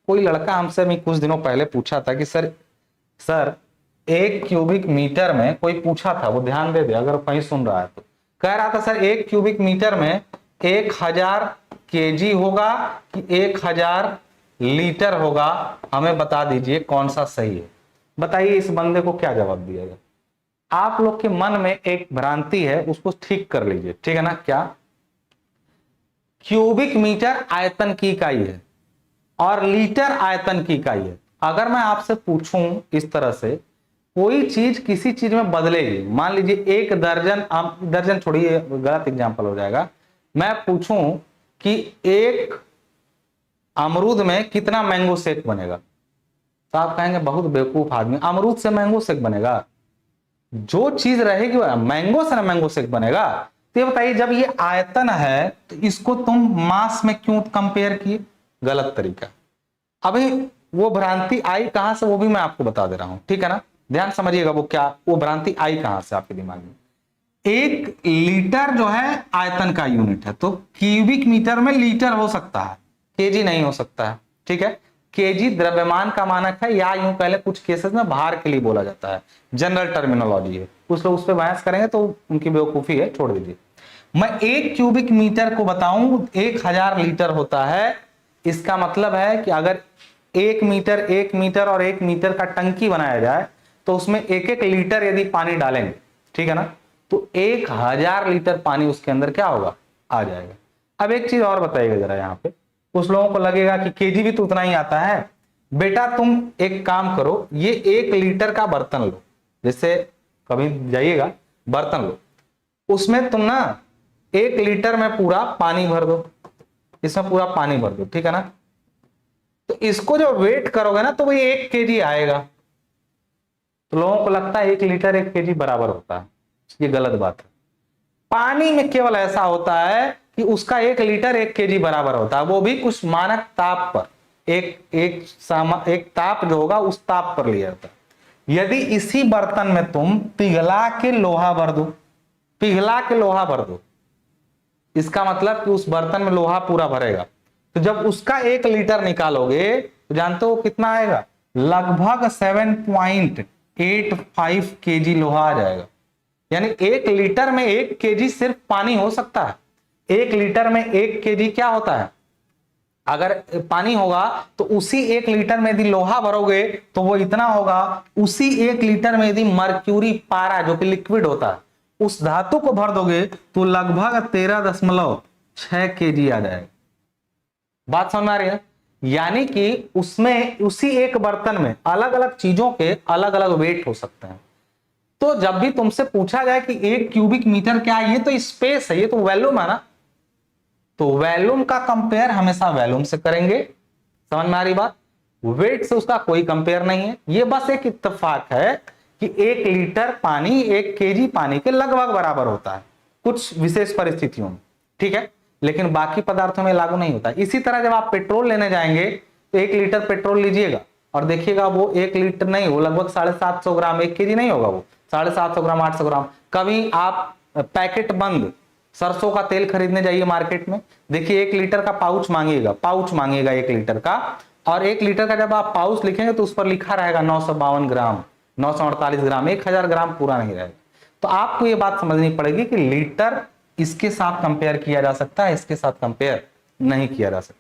कोई लड़का हमसे भी कुछ दिनों पहले पूछा था कि सर सर 1 क्यूबिक मीटर में, कोई पूछा था, वो ध्यान दे दे अगर कहीं सुन रहा है तो, कह रहा था सर 1 क्यूबिक मीटर में 1000 केजी होगा कि 1000 लीटर होगा, हमें बता दीजिए कौन सा सही है। बताइए इस बंदे को क्या जवाब दिया जाए। आप लोग के मन में एक भ्रांति है, उसको ठीक कर लीजिए, ठीक है ना। क्या? क्यूबिक मीटर आयतन की इकाई है और लीटर आयतन की इकाई है। अगर मैं आपसे पूछूं इस तरह से, कोई चीज किसी चीज में बदलेगी, मान लीजिए 1 दर्जन, दर्जन छोड़िए गलत एग्जांपल हो जाएगा, मैं पूछूं कि 1 अमरूद में कितना मैंगो शेक बनेगा, तो आप कहेंगे बहुत बेवकूफ आदमी, अमरूद से मैंगो शेक बनेगा? जो चीज रहेगी वो मैंगो से ना मैंगो शेक बनेगा। तो ये बताइए, जब ये आयतन है तो इसको तुम मास में क्यों कंपेयर किए? गलत तरीका। अभी वो भ्रांति आई कहां से, वो भी मैं आपको बता दे रहा हूं, ठीक है ना। ध्यान समझिएगा वो क्या, वो भ्रांति आई कहां से आपके दिमाग में। 1 लीटर जो है आयतन का यूनिट है, तो क्यूबिक मीटर में लीटर हो सकता है, केजी नहीं हो सकता है, ठीक है। केजी द्रव्यमान का मानक है, या यूं कह ले कुछ केसेस में भार के लिए बोला जाता है, जनरल टर्मिनोलॉजी है। कुछ लोग उस पर बहस करेंगे तो उनकी बेवकूफी है, छोड़ दीजिए। मैं 1 क्यूबिक मीटर को बताऊं 1000 लीटर होता है। इसका मतलब है कि अगर 1 मीटर और 1 मीटर का टंकी बनाया जाए तो उसमें 1 1 लीटर यदि पानी डालेंगे, ठीक है ना, तो 1000 लीटर पानी उसके अंदर क्या होगा, आ जाएगा। अब एक चीज और बताइएगा जरा यहाँ पे, कुछ लोगों को लगेगा कि केजी भी तो उतना ही आता है। बेटा तुम एक काम करो, ये 1 लीटर का बर्तन लो, जैसे कभी जाइएगा बर्तन लो, उसमें तुम ना 1 लीटर में पूरा पानी भर दो, इसमें पूरा पानी भर दो, ठीक है ना। तो इसको जो वेट करोगे ना तो वही 1 केजी आएगा। तो लोगों को लगता है 1 लीटर 1 केजी बराबर होता है, ये गलत बात है। पानी में केवल ऐसा होता है कि उसका 1 लीटर 1 केजी बराबर होता है, वो भी कुछ मानक ताप पर, एक ताप जो होगा उस ताप पर लिया जाता है। यदि इसी बर्तन में तुम पिघला के लोहा भर दो, पिघला के लोहा भर दो, इसका मतलब कि उस बर्तन में लोहा पूरा भरेगा, तो जब उसका 1 लीटर निकालोगे तो जानते हो कितना आएगा, लगभग 7.85 केजी लोहा आ जाएगा। यानी 1 लीटर में 1 केजी सिर्फ पानी हो सकता है। 1 लीटर में 1 केजी क्या होता है, अगर पानी होगा तो उसी 1 लीटर में यदि लोहा भरोगे तो वो इतना होगा। उसी 1 लीटर में यदि मर्क्यूरी पारा जो कि लिक्विड होता है उस धातु को भर दोगे तो लगभग 13.6 केजी आ जाएगा। बात समझ में आ रही है? यानी कि उसमें उसी एक बर्तन में अलग अलग चीजों के अलग अलग वेट हो सकते हैं। तो जब भी तुमसे पूछा जाए कि 1 क्यूबिक मीटर क्या है, ये तो स्पेस है, ये तो वॉल्यूम है ना, तो वॉल्यूम का कंपेयर हमेशा वॉल्यूम से करेंगे। समझ में आ रही बात? वेट से उसका कोई कंपेयर नहीं है। ये बस एक इत्तेफाक है कि 1 लीटर पानी 1 केजी पानी के लगभग बराबर होता है कुछ विशेष परिस्थितियों में, ठीक है, लेकिन बाकी पदार्थों में लागू नहीं होता। इसी तरह जब आप पेट्रोल लेने जाएंगे तो 1 लीटर पेट्रोल लीजिएगा और देखिएगा वो 1 लीटर नहीं, वो लगभग 750 ग्राम, 1 केजी नहीं होगा, वो 750 ग्राम 800 ग्राम। कभी आप पैकेट बंद सरसों का तेल खरीदने जाइए मार्केट में, देखिए 1 लीटर का पाउच मांगिएगा, पाउच मांगिएगा 1 लीटर का, और 1 लीटर का जब आप पाउच लिखेंगे तो उस पर लिखा रहेगा 952 ग्राम, 948 ग्राम, 1000 ग्राम पूरा नहीं रहेगा। तो आपको ये बात समझनी पड़ेगी कि लीटर इसके साथ कंपेयर किया जा सकता है, इसके साथ कंपेयर नहीं किया जा सकता।